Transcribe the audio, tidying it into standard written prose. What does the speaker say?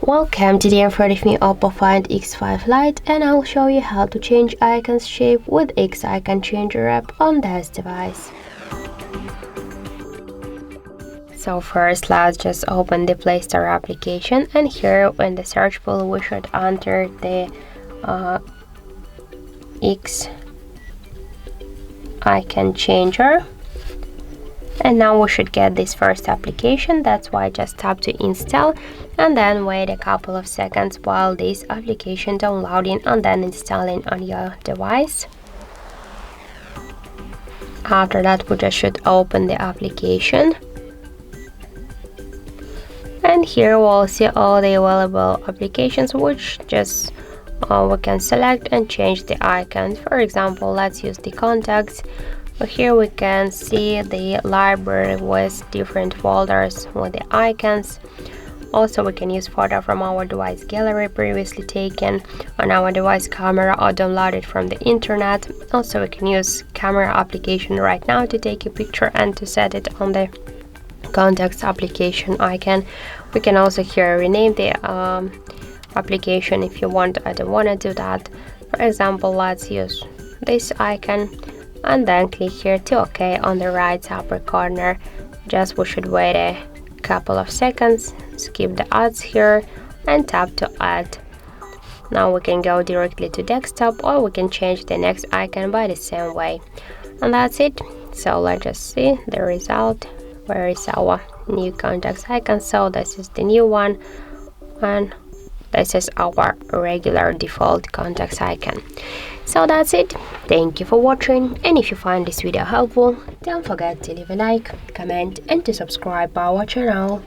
Welcome, today in front of me OPPO Find X5 Lite, and I'll show you how to change icons shape with X Icon Changer app on this device. So first, let's just open the Play Store application, and here in the search pool we should enter the X Icon Changer. And now we should get this first application. That's why just tap to install and then wait a couple of seconds while this application downloading and then installing on your device. After that, we just should open the application, and here we'll see all the available applications, which just we can select and change the icons. For example, let's use the contacts. Here we can see the library with different folders with the icons. Also, we can use photo from our device gallery previously taken on our device camera or downloaded from the internet. Also, we can use camera application right now to take a picture and to set it on the contacts application icon. We can also here rename the application if you want. I don't want to do that. For example, let's use this icon. And then click here to OK on the right upper corner. Just we should wait a couple of seconds, skip the ads here and tap to add. Now we can go directly to desktop, or we can change the next icon by the same way. And that's it. So let's just see the result. Where is our new contacts icon? So this is the new one, and this is our regular default contacts icon. So that's it. Thank you for watching, and if you find this video helpful, don't forget to leave a like, comment and to subscribe our channel.